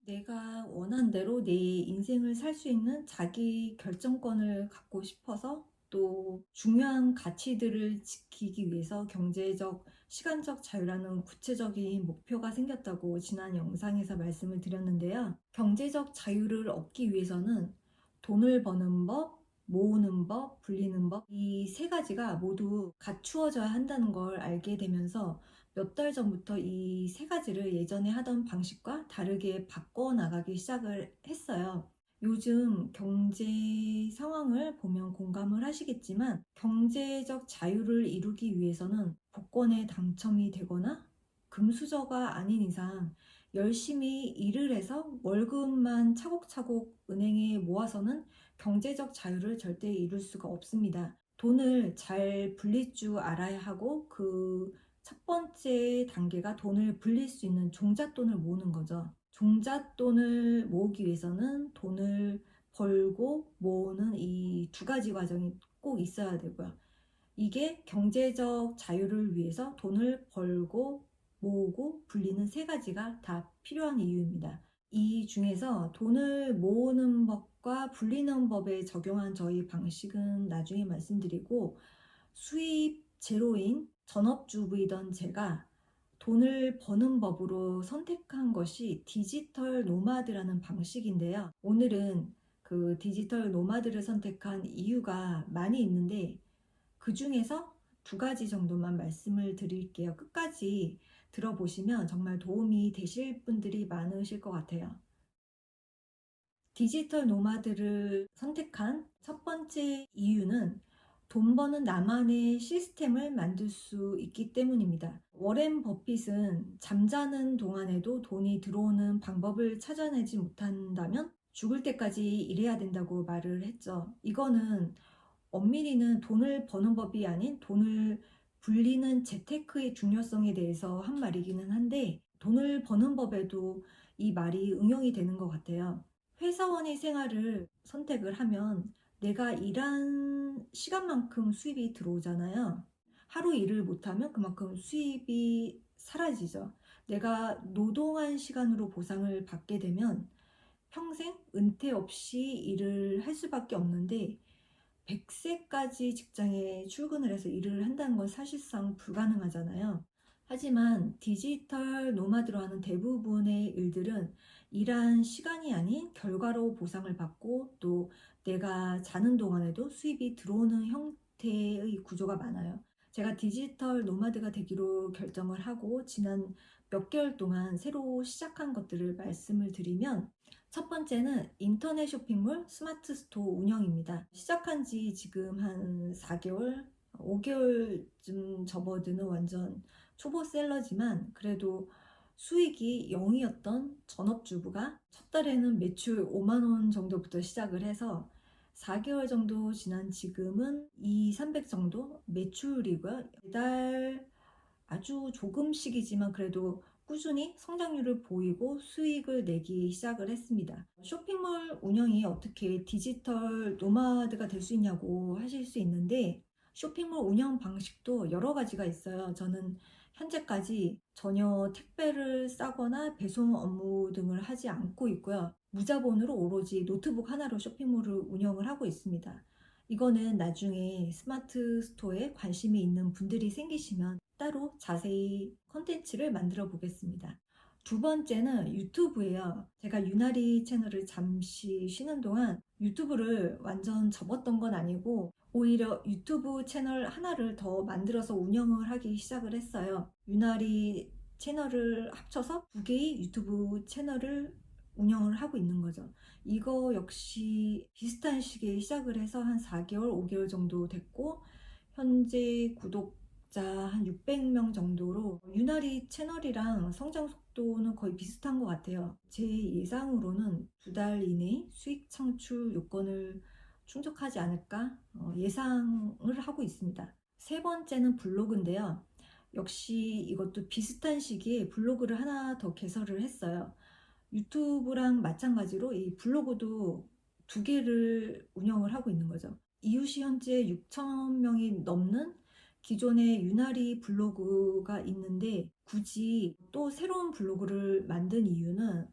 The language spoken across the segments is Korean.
내가 원하는 대로 내 인생을 살 수 있는 자기 결정권을 갖고 싶어서 또 중요한 가치들을 지키기 위해서 경제적, 시간적 자유라는 구체적인 목표가 생겼다고 지난 영상에서 말씀을 드렸는데요. 경제적 자유를 얻기 위해서는 돈을 버는 법, 모으는 법, 불리는 법, 이 세 가지가 모두 갖추어져야 한다는 걸 알게 되면서 몇 달 전부터 이 세 가지를 예전에 하던 방식과 다르게 바꿔 나가기 시작을 했어요. 요즘 경제 상황을 보면 공감을 하시겠지만 경제적 자유를 이루기 위해서는 복권에 당첨이 되거나 금수저가 아닌 이상 열심히 일을 해서 월급만 차곡차곡 은행에 모아서는 경제적 자유를 절대 이룰 수가 없습니다. 돈을 잘 불릴 줄 알아야 하고 그 첫 번째 단계가 돈을 불릴 수 있는 종잣돈을 모으는 거죠. 종잣돈을 모으기 위해서는 돈을 벌고 모으는 이 두 가지 과정이 꼭 있어야 되고요. 이게 경제적 자유를 위해서 돈을 벌고 모으고 불리는 세 가지가 다 필요한 이유입니다. 이 중에서 돈을 모으는 법과 불리는 법에 적용한 저희 방식은 나중에 말씀드리고, 수입 제로인 전업주부이던 제가 돈을 버는 법으로 선택한 것이 디지털 노마드라는 방식인데요. 오늘은 그 디지털 노마드를 선택한 이유가 많이 있는데 그 중에서 두 가지 정도만 말씀을 드릴게요. 끝까지 들어보시면 정말 도움이 되실 분들이 많으실 것 같아요. 디지털 노마드를 선택한 첫 번째 이유는 돈 버는 나만의 시스템을 만들 수 있기 때문입니다. 워렌 버핏은 잠자는 동안에도 돈이 들어오는 방법을 찾아내지 못한다면 죽을 때까지 일해야 된다고 말을 했죠. 이거는 엄밀히는 돈을 버는 법이 아닌 돈을 불리는 재테크의 중요성에 대해서 한 말이기는 한데, 돈을 버는 법에도 이 말이 응용이 되는 것 같아요. 회사원의 생활을 선택을 하면 내가 일한 시간만큼 수입이 들어오잖아요. 하루 일을 못하면 그만큼 수입이 사라지죠. 내가 노동한 시간으로 보상을 받게 되면 평생 은퇴 없이 일을 할 수밖에 없는데, 100세까지 직장에 출근을 해서 일을 한다는 건 사실상 불가능하잖아요. 하지만 디지털 노마드로 하는 대부분의 일들은 일한 시간이 아닌 결과로 보상을 받고 또 내가 자는 동안에도 수입이 들어오는 형태의 구조가 많아요. 제가 디지털 노마드가 되기로 결정을 하고 지난 몇 개월 동안 새로 시작한 것들을 말씀을 드리면, 첫 번째는 인터넷 쇼핑몰 스마트 스토어 운영입니다. 시작한 지 지금 한 4개월, 5개월쯤 접어드는 완전 초보 셀러지만 그래도 수익이 0이었던 전업주부가 첫 달에는 매출 5만 원 정도부터 시작을 해서 4개월 정도 지난 지금은 2, 300 정도 매출이고요. 매달 아주 조금씩이지만 그래도 꾸준히 성장률을 보이고 수익을 내기 시작을 했습니다. 쇼핑몰 운영이 어떻게 디지털 노마드가 될 수 있냐고 하실 수 있는데, 쇼핑몰 운영 방식도 여러 가지가 있어요. 저는 현재까지 전혀 택배를 싸거나 배송 업무 등을 하지 않고 있고요. 무자본으로 오로지 노트북 하나로 쇼핑몰을 운영을 하고 있습니다. 이거는 나중에 스마트 스토어에 관심이 있는 분들이 생기시면 따로 자세히 컨텐츠를 만들어 보겠습니다. 두 번째는 유튜브예요. 제가 유나리 채널을 잠시 쉬는 동안 유튜브를 완전 접었던 건 아니고 오히려 유튜브 채널 하나를 더 만들어서 운영을 하기 시작을 했어요. 유나리 채널을 합쳐서 두 개의 유튜브 채널을 운영을 하고 있는 거죠. 이거 역시 비슷한 시기에 시작을 해서 한 4개월, 5개월 정도 됐고 현재 구독자 한 600명 정도로 유나리 채널이랑 성장 속도는 거의 비슷한 것 같아요. 제 예상으로는 2달 이내 수익 창출 요건을 충족하지 않을까 예상을 하고 있습니다. 세 번째는 블로그인데요. 역시 이것도 비슷한 시기에 블로그를 하나 더 개설을 했어요. 유튜브랑 마찬가지로 이 블로그도 두 개를 운영을 하고 있는 거죠. 이웃이 현재 6천 명이 넘는 기존의 유나리 블로그가 있는데 굳이 또 새로운 블로그를 만든 이유는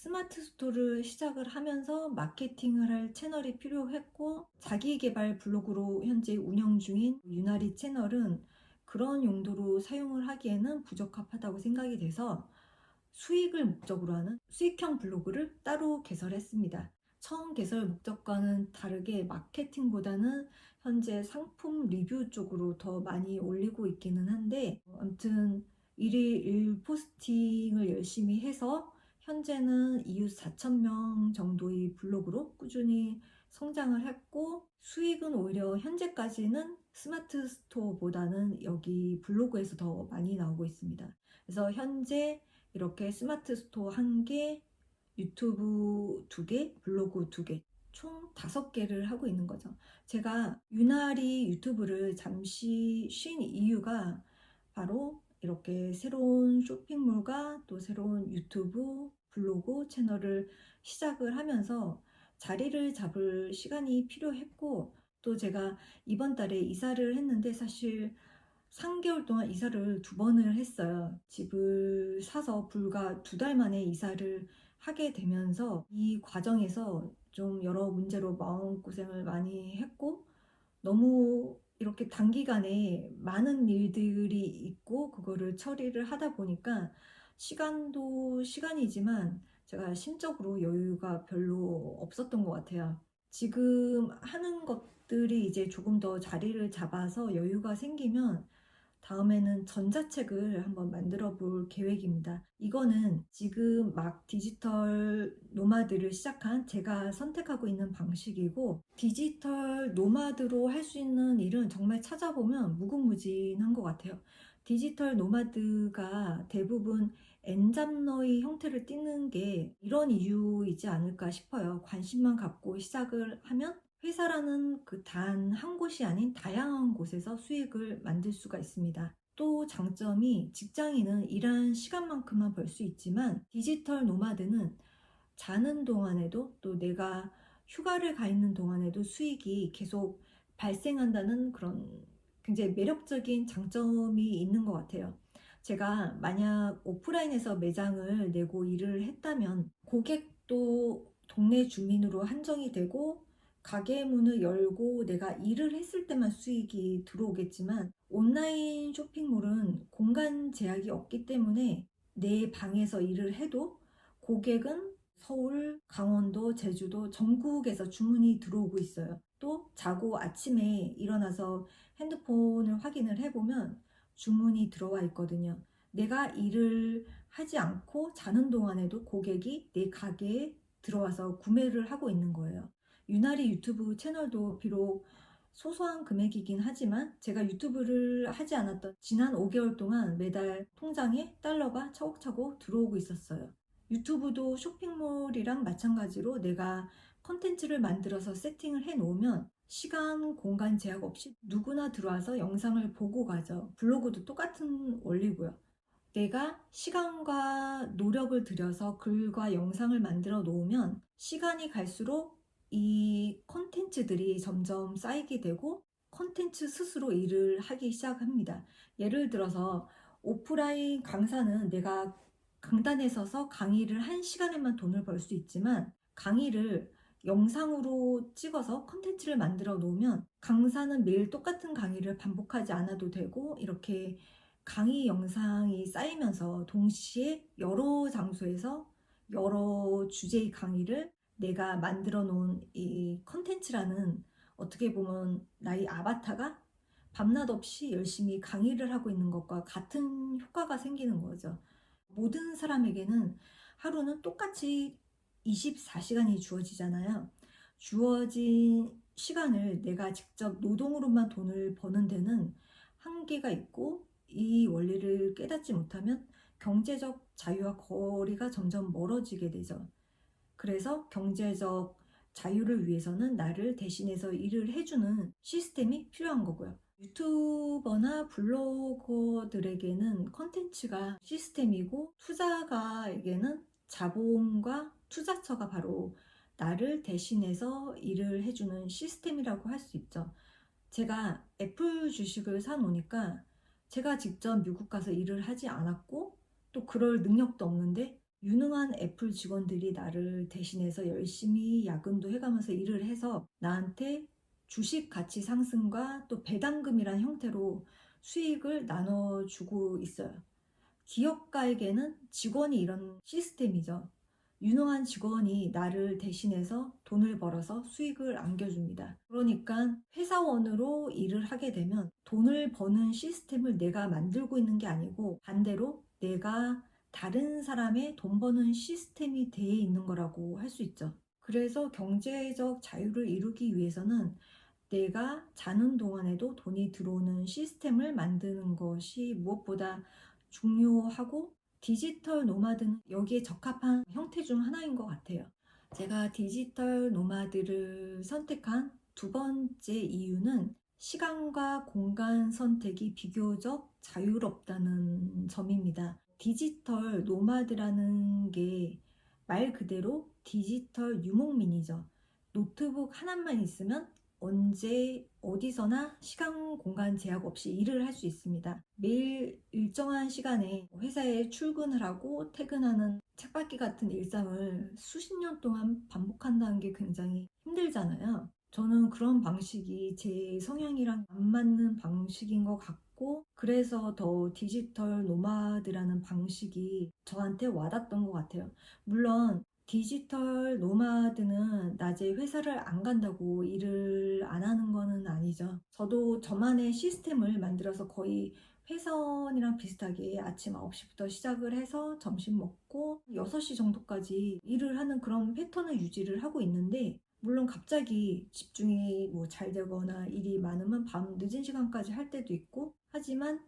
스마트 스토어를 시작을 하면서 마케팅을 할 채널이 필요했고, 자기 개발 블로그로 현재 운영 중인 유나리 채널은 그런 용도로 사용을 하기에는 부적합하다고 생각이 돼서 수익을 목적으로 하는 수익형 블로그를 따로 개설했습니다. 처음 개설 목적과는 다르게 마케팅보다는 현재 상품 리뷰 쪽으로 더 많이 올리고 있기는 한데, 아무튼 일일 일 포스팅을 열심히 해서 현재는 이웃 4,000명 정도의 블로그로 꾸준히 성장을 했고, 수익은 오히려 현재까지는 스마트 스토어보다는 여기 블로그에서 더 많이 나오고 있습니다. 그래서 현재 이렇게 스마트 스토어 1개, 유튜브 2개, 블로그 2개, 총 5개를 하고 있는 거죠. 제가 유나리 유튜브를 잠시 쉰 이유가 바로 이렇게 새로운 쇼핑몰과 또 새로운 유튜브, 블로그 채널을 시작을 하면서 자리를 잡을 시간이 필요했고, 또 제가 이번 달에 이사를 했는데 사실 3개월 동안 이사를 2번을 했어요. 집을 사서 불과 2달 만에 이사를 하게 되면서 이 과정에서 좀 여러 문제로 마음고생을 많이 했고, 너무 이렇게 단기간에 많은 일들이 있고 그거를 처리를 하다 보니까 시간도 시간이지만 제가 심적으로 여유가 별로 없었던 것 같아요. 지금 하는 것들이 이제 조금 더 자리를 잡아서 여유가 생기면 다음에는 전자책을 한번 만들어 볼 계획입니다. 이거는 지금 막 디지털 노마드를 시작한 제가 선택하고 있는 방식이고, 디지털 노마드로 할 수 있는 일은 정말 찾아보면 무궁무진한 것 같아요. 디지털 노마드가 대부분 엔잡러의 형태를 띠는 게 이런 이유이지 않을까 싶어요. 관심만 갖고 시작을 하면 회사라는 그 단 한 곳이 아닌 다양한 곳에서 수익을 만들 수가 있습니다. 또 장점이 직장인은 일한 시간만큼만 벌 수 있지만 디지털 노마드는 자는 동안에도 또 내가 휴가를 가 있는 동안에도 수익이 계속 발생한다는 그런 굉장히 매력적인 장점이 있는 것 같아요. 제가 만약 오프라인에서 매장을 내고 일을 했다면 고객도 동네 주민으로 한정이 되고 가게 문을 열고 내가 일을 했을 때만 수익이 들어오겠지만, 온라인 쇼핑몰은 공간 제약이 없기 때문에 내 방에서 일을 해도 고객은 서울, 강원도, 제주도 전국에서 주문이 들어오고 있어요. 또 자고 아침에 일어나서 핸드폰을 확인을 해보면 주문이 들어와 있거든요. 내가 일을 하지 않고 자는 동안에도 고객이 내 가게에 들어와서 구매를 하고 있는 거예요. 유나리 유튜브 채널도 비록 소소한 금액이긴 하지만 제가 유튜브를 하지 않았던 지난 5개월 동안 매달 통장에 달러가 차곡차곡 들어오고 있었어요. 유튜브도 쇼핑몰이랑 마찬가지로 내가 컨텐츠를 만들어서 세팅을 해 놓으면 시간, 공간 제약 없이 누구나 들어와서 영상을 보고 가죠. 블로그도 똑같은 원리고요. 내가 시간과 노력을 들여서 글과 영상을 만들어 놓으면 시간이 갈수록 이 콘텐츠들이 점점 쌓이게 되고 콘텐츠 스스로 일을 하기 시작합니다. 예를 들어서 오프라인 강사는 내가 강단에 서서 강의를 한 시간에만 돈을 벌 수 있지만, 강의를 영상으로 찍어서 콘텐츠를 만들어 놓으면 강사는 매일 똑같은 강의를 반복하지 않아도 되고, 이렇게 강의 영상이 쌓이면서 동시에 여러 장소에서 여러 주제의 강의를 내가 만들어 놓은 이 컨텐츠라는, 어떻게 보면 나의 아바타가 밤낮 없이 열심히 강의를 하고 있는 것과 같은 효과가 생기는 거죠. 모든 사람에게는 하루는 똑같이 24시간이 주어지잖아요. 주어진 시간을 내가 직접 노동으로만 돈을 버는 데는 한계가 있고, 이 원리를 깨닫지 못하면 경제적 자유와 거리가 점점 멀어지게 되죠. 그래서 경제적 자유를 위해서는 나를 대신해서 일을 해주는 시스템이 필요한 거고요. 유튜버나 블로거들에게는 컨텐츠가 시스템이고, 투자가에게는 자본과 투자처가 바로 나를 대신해서 일을 해주는 시스템이라고 할 수 있죠. 제가 애플 주식을 사놓으니까 제가 직접 미국 가서 일을 하지 않았고 또 그럴 능력도 없는데 유능한 애플 직원들이 나를 대신해서 열심히 야근도 해가면서 일을 해서 나한테 주식 가치 상승과 또 배당금이란 형태로 수익을 나눠주고 있어요. 기업가에게는 직원이 이런 시스템이죠. 유능한 직원이 나를 대신해서 돈을 벌어서 수익을 안겨줍니다. 그러니까 회사원으로 일을 하게 되면 돈을 버는 시스템을 내가 만들고 있는 게 아니고 반대로 내가 다른 사람의 돈 버는 시스템이 돼 있는 거라고 할 수 있죠. 그래서 경제적 자유를 이루기 위해서는 내가 자는 동안에도 돈이 들어오는 시스템을 만드는 것이 무엇보다 중요하고 디지털 노마드는 여기에 적합한 형태 중 하나인 것 같아요. 제가 디지털 노마드를 선택한 두 번째 이유는 시간과 공간 선택이 비교적 자유롭다는 점입니다. 디지털 노마드라는 게 말 그대로 디지털 유목민이죠. 노트북 하나만 있으면 언제 어디서나 시간 공간 제약 없이 일을 할 수 있습니다. 매일 일정한 시간에 회사에 출근을 하고 퇴근하는 쳇바퀴 같은 일상을 수십 년 동안 반복한다는 게 굉장히 힘들잖아요. 저는 그런 방식이 제 성향이랑 안 맞는 방식인 것 같고 그래서 더 디지털 노마드라는 방식이 저한테 와닿던 것 같아요. 물론 디지털 노마드는 낮에 회사를 안 간다고 일을 안 하는 거는 아니죠. 저도 저만의 시스템을 만들어서 거의 회사원이랑 비슷하게 아침 9시부터 시작을 해서 점심 먹고 6시 정도까지 일을 하는 그런 패턴을 유지를 하고 있는데 물론 갑자기 집중이 잘 되거나 일이 많으면 밤 늦은 시간까지 할 때도 있고 하지만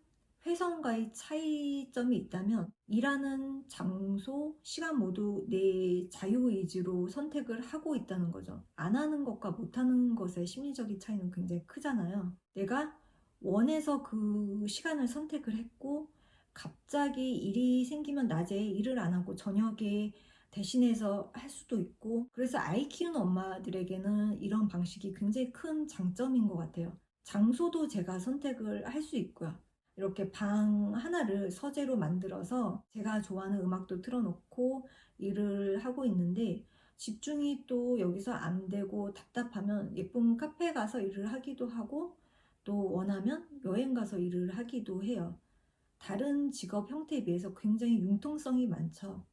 회사원과의 차이점이 있다면 일하는 장소, 시간 모두 내 자유의지로 선택을 하고 있다는 거죠. 안 하는 것과 못 하는 것의 심리적인 차이는 굉장히 크잖아요. 내가 원해서 그 시간을 선택을 했고 갑자기 일이 생기면 낮에 일을 안 하고 저녁에 대신해서 할 수도 있고 그래서 아이 키우는 엄마들에게는 이런 방식이 굉장히 큰 장점인 것 같아요. 장소도 제가 선택을 할 수 있고요. 이렇게 방 하나를 서재로 만들어서 제가 좋아하는 음악도 틀어놓고 일을 하고 있는데 집중이 또 여기서 안 되고 답답하면 예쁜 카페 가서 일을 하기도 하고 또 원하면 여행 가서 일을 하기도 해요. 다른 직업 형태에 비해서 굉장히 융통성이 많죠.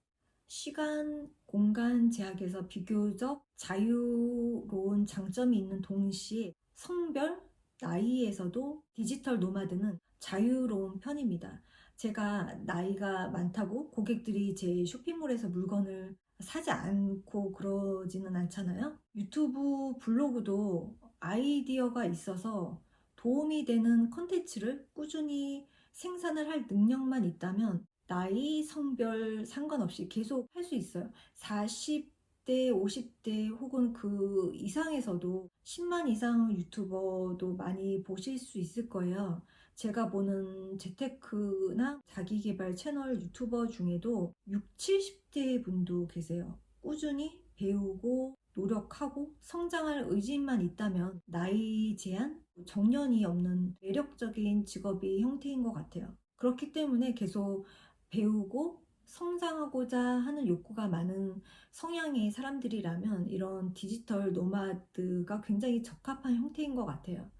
시간, 공간 제약에서 비교적 자유로운 장점이 있는 동시에 성별, 나이에서도 디지털 노마드는 자유로운 편입니다. 제가 나이가 많다고 고객들이 제 쇼핑몰에서 물건을 사지 않고 그러지는 않잖아요. 유튜브 블로그도 아이디어가 있어서 도움이 되는 컨텐츠를 꾸준히 생산을 할 능력만 있다면 나이, 성별 상관없이 계속 할 수 있어요. 40대, 50대 혹은 그 이상에서도 10만 이상 유튜버도 많이 보실 수 있을 거예요. 제가 보는 재테크나 자기계발 채널 유튜버 중에도 6, 70대 분도 계세요. 꾸준히 배우고 노력하고 성장할 의지만 있다면 나이 제한, 정년이 없는 매력적인 직업이 형태인 것 같아요. 그렇기 때문에 계속 배우고 성장하고자 하는 욕구가 많은 성향의 사람들이라면 이런 디지털 노마드가 굉장히 적합한 형태인 것 같아요.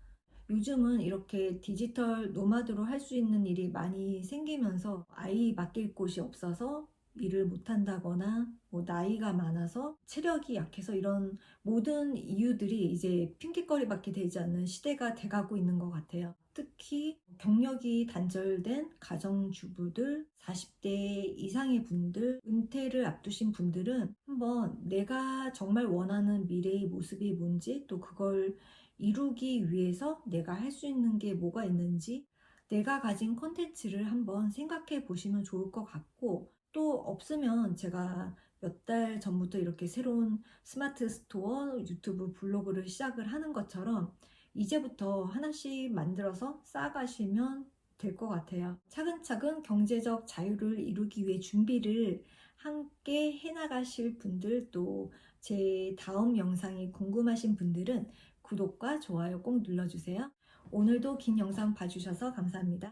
요즘은 이렇게 디지털 노마드로 할 수 있는 일이 많이 생기면서 아이 맡길 곳이 없어서 일을 못한다거나 나이가 많아서 체력이 약해서 이런 모든 이유들이 이제 핑계거리밖에 되지 않는 시대가 돼가고 있는 것 같아요. 특히 경력이 단절된 가정주부들, 40대 이상의 분들, 은퇴를 앞두신 분들은 한번 내가 정말 원하는 미래의 모습이 뭔지 또 그걸 이루기 위해서 내가 할 수 있는 게 뭐가 있는지 내가 가진 컨텐츠를 한번 생각해 보시면 좋을 것 같고 또 없으면 제가 몇 달 전부터 이렇게 새로운 스마트 스토어 유튜브 블로그를 시작을 하는 것처럼 이제부터 하나씩 만들어서 쌓아가시면 될 것 같아요. 차근차근 경제적 자유를 이루기 위해 준비를 함께 해나가실 분들 또 제 다음 영상이 궁금하신 분들은 구독과 좋아요 꼭 눌러주세요. 오늘도 긴 영상 봐주셔서 감사합니다.